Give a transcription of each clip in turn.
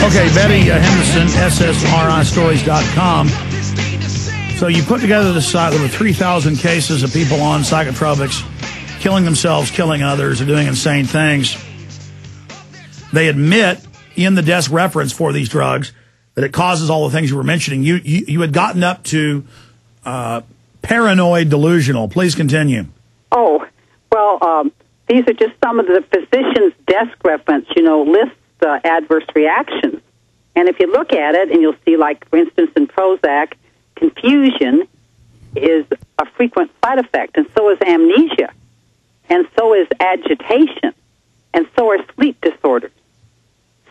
Okay, Betty Henderson, SSRIstories.com. So you put together this site. There were 3,000 cases of people on psychotropics killing themselves, killing others, or doing insane things. They admit in the desk reference for these drugs that it causes all the things you were mentioning. You had gotten up to paranoid delusional. Please continue. Oh, well, these are just some of the physician's desk reference, lists adverse reactions. And if you look at it, and you'll see, like, for instance, in Prozac, confusion is a frequent side effect, and so is amnesia, and so is agitation, and so are sleep disorders.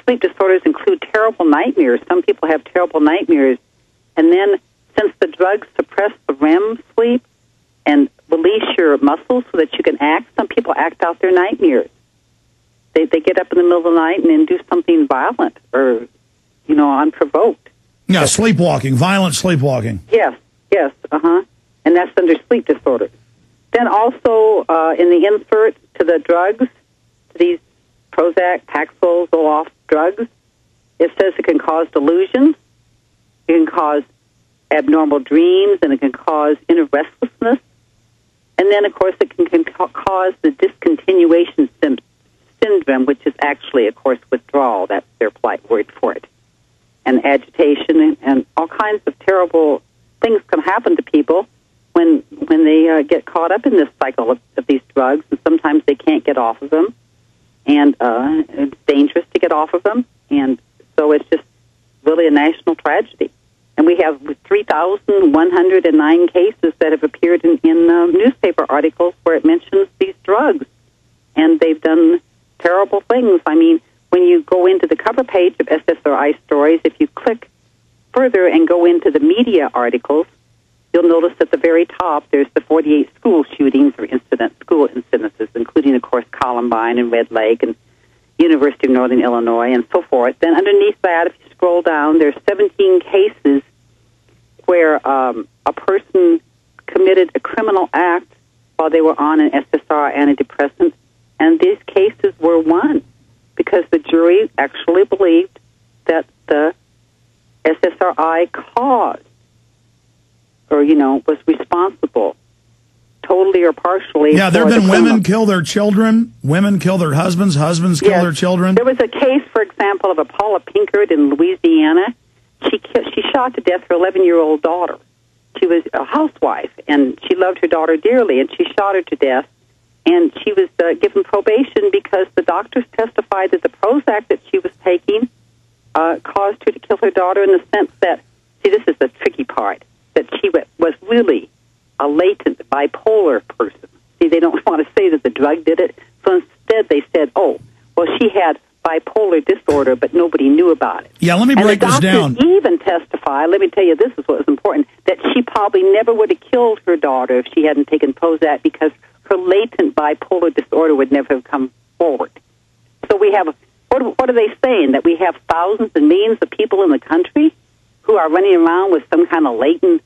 Sleep disorders include terrible nightmares. Some people have terrible nightmares. And then, since the drugs suppress the REM sleep and release your muscles so that you can act, some people act out their nightmares. They get up in the middle of the night and then do something violent or, unprovoked. Yeah, sleepwalking, violent sleepwalking. Yes, and that's under sleep disorders. Then also in the insert to the drugs, to these Prozac, Paxil, Zoloft drugs, it says it can cause delusions, it can cause abnormal dreams, and it can cause inner restlessness. And then, of course, it can cause the discontinuation syndrome, which is actually, of course, withdrawal. That's their polite word for it. And agitation and all kinds of terrible things can happen to people when they get caught up in this cycle of these drugs, and sometimes they can't get off of them, and it's dangerous to get off of them, and so it's just really a national tragedy. And we have 3,109 cases that have appeared in newspaper articles where it mentions these drugs, and they've done terrible things. I mean, when you go into the cover page of SSRI Stories, if you click further and go into the media articles, you'll notice at the very top there's the 48 school shootings or school incidences, including, of course, Columbine and Red Lake and University of Northern Illinois and so forth. Then underneath that, if you scroll down, there's 17 cases where a person committed a criminal act while they were on an SSRI antidepressant, and these cases were won because the jury actually believed that the SSRI caused or, was responsible totally or partially. Yeah, there have been women kill their children, women kill their husbands, husbands kill their children. There was a case, for example, of a Paula Pinkard in Louisiana. She shot to death her 11-year-old daughter. She was a housewife, and she loved her daughter dearly, and she shot her to death. And she was given probation because the doctors testified that the Prozac that she was taking caused her to kill her daughter in the sense that, see, this is the tricky part, that she was really a latent bipolar person. See, they don't want to say that the drug did it, so instead they said, she had bipolar disorder, but nobody knew about it. Yeah, let me break this down. And the doctors even testify, let me tell you, this is what was important, that she probably never would have killed her daughter if she hadn't taken Prozac because her latent bipolar disorder would never have come forward. So we have, what are they saying, that we have thousands and millions of people in the country who are running around with some kind of latent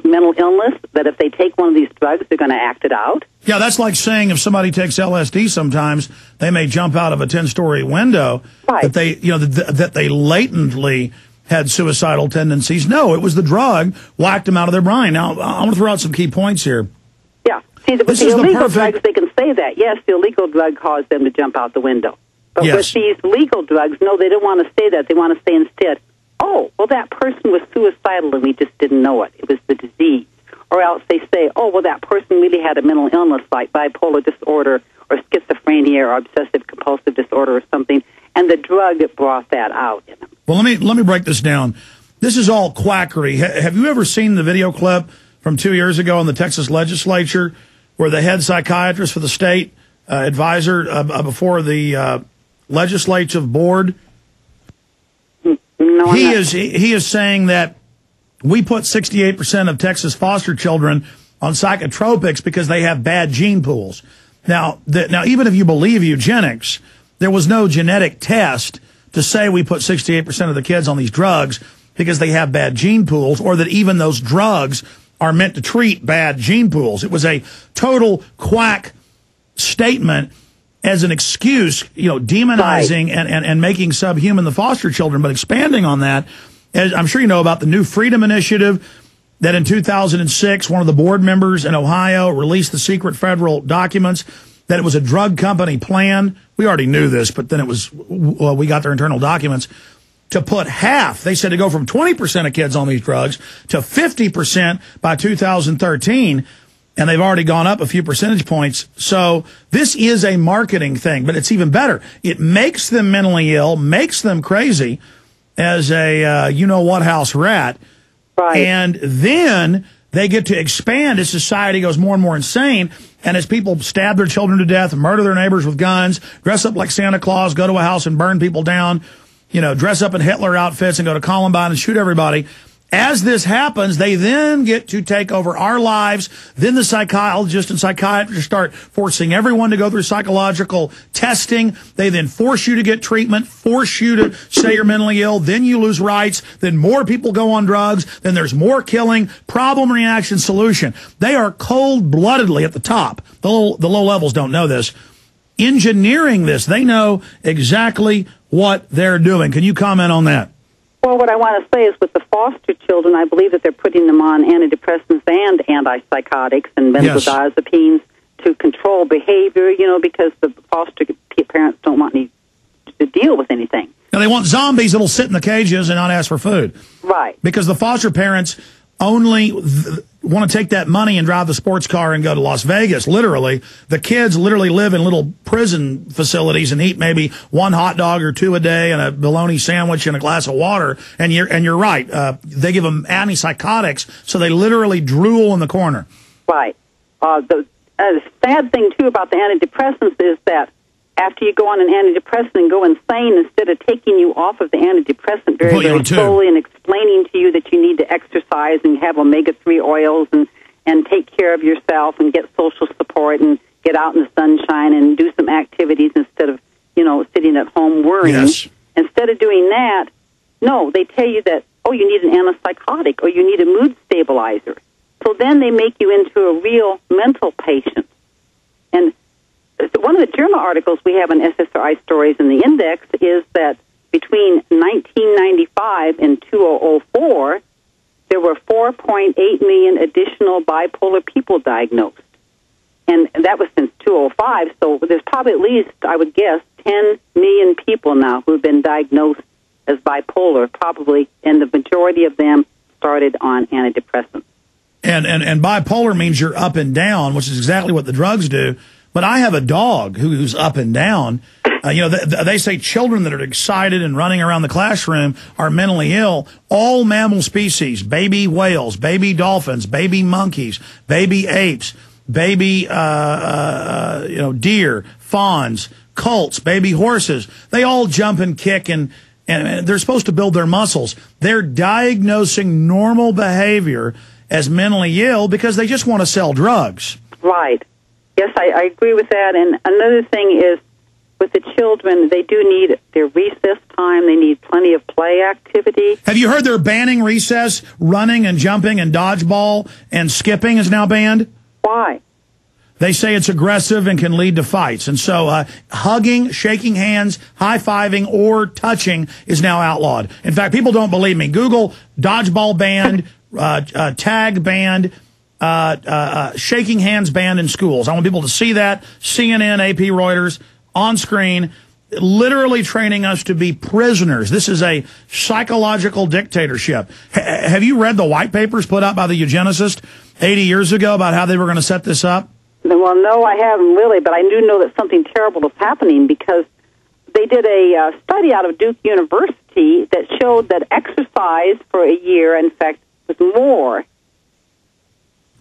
mental illness, that if they take one of these drugs, they're going to act it out? Yeah, that's like saying if somebody takes LSD sometimes, they may jump out of a 10-story window, right, that they, that they latently had suicidal tendencies. No, it was the drug whacked them out of their brain. Now, I want to throw out some key points here. Yeah. See, with the illegal drugs, they can say that. Yes, the illegal drug caused them to jump out the window. But with these legal drugs, no, they don't want to say that. They want to say instead, that person was suicidal and we just didn't know it. It was the disease. Or else they say, that person really had a mental illness like bipolar disorder or schizophrenia or obsessive compulsive disorder or something, and the drug brought that out in them. Well, let me break this down. This is all quackery. Have you ever seen the video clip from 2 years ago in the Texas legislature where the head psychiatrist for the state advisor before the legislative board, no, he is saying that we put 68% of Texas foster children on psychotropics because they have bad gene pools. Now, even if you believe eugenics, there was no genetic test to say we put 68% of the kids on these drugs because they have bad gene pools, or that even those drugs are meant to treat bad gene pools. It was a total quack statement as an excuse, demonizing and making subhuman the foster children, but expanding on that, as I'm sure you know about the New Freedom Initiative, that in 2006, one of the board members in Ohio released the secret federal documents that it was a drug company plan. We already knew this, but then we got their internal documents to put half. They said to go from 20% of kids on these drugs to 50% by 2013. And they've already gone up a few percentage points. So this is a marketing thing, but it's even better. It makes them mentally ill, makes them crazy as a you-know-what house rat. Right. And then they get to expand as society goes more and more insane. And as people stab their children to death, murder their neighbors with guns, dress up like Santa Claus, go to a house and burn people down, dress up in Hitler outfits and go to Columbine and shoot everybody. As this happens, they then get to take over our lives. Then the psychologists and psychiatrists start forcing everyone to go through psychological testing. They then force you to get treatment, force you to say you're mentally ill. Then you lose rights. Then more people go on drugs. Then there's more killing. Problem, reaction, solution. They are cold-bloodedly at the top. The low levels don't know this. Engineering this. They know exactly what they're doing. Can you comment on that? Well, what I want to say is with the foster children, I believe that they're putting them on antidepressants and antipsychotics and benzodiazepines to control behavior, because the foster parents don't want to deal with anything. Now, they want zombies that'll sit in the cages and not ask for food. Right. Because the foster parents only want to take that money and drive the sports car and go to Las Vegas, literally. The kids literally live in little prison facilities and eat maybe one hot dog or two a day and a bologna sandwich and a glass of water. And you're right. They give them antipsychotics, so they literally drool in the corner. Right. The sad thing, too, about the antidepressants is that after you go on an antidepressant and go insane, instead of taking you off of the antidepressant very slowly and explaining to you that you need to exercise and have omega-3 oils and take care of yourself and get social support and get out in the sunshine and do some activities instead of, sitting at home worrying. Yes. Instead of doing that, no, they tell you that, you need an antipsychotic or you need a mood stabilizer. So then they make you into a real mental patient. And one of the journal articles we have in SSRI Stories in the Index is that between 1995 and 2004, there were 4.8 million additional bipolar people diagnosed. And that was since 2005, so there's probably at least, I would guess, 10 million people now who have been diagnosed as bipolar, probably, and the majority of them started on antidepressants. And bipolar means you're up and down, which is exactly what the drugs do. But I have a dog who's up and down. They say children that are excited and running around the classroom are mentally ill. All mammal species, baby whales, baby dolphins, baby monkeys, baby apes, baby deer, fawns, colts, baby horses, they all jump and kick and they're supposed to build their muscles. They're diagnosing normal behavior as mentally ill because they just want to sell drugs. Right. Yes, I agree with that. And another thing is, with the children, they do need their recess time. They need plenty of play activity. Have you heard they're banning recess? Running and jumping and dodgeball and skipping is now banned? Why? They say it's aggressive and can lead to fights. And so hugging, shaking hands, high-fiving, or touching is now outlawed. In fact, people don't believe me. Google dodgeball banned, tag banned, shaking hands banned in schools. I want people to see that. CNN, AP, Reuters, on screen, literally training us to be prisoners. This is a psychological dictatorship. Have you read the white papers put out by the eugenicists 80 years ago about how they were going to set this up? Well, no, I haven't really, but I do know that something terrible is happening because they did a study out of Duke University that showed that exercise for a year, in fact,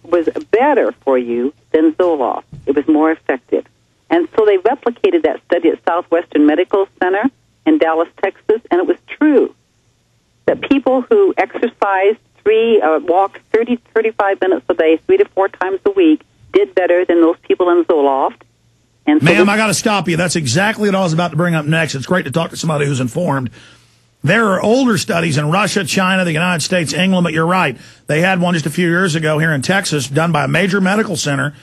was better for you than Zoloft. It was more effective. And so they replicated that study at Southwestern Medical Center in Dallas, Texas, and it was true that people who exercised walked 30, 35 minutes a day, 3 to 4 times a week, did better than those people in Zoloft. And so Ma'am, I got to stop you. That's exactly what I was about to bring up next. It's great to talk to somebody who's informed. There are older studies in Russia, China, the United States, England, but you're right. They had one just a few years ago here in Texas done by a major medical center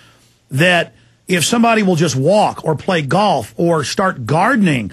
that if somebody will just walk or play golf or start gardening.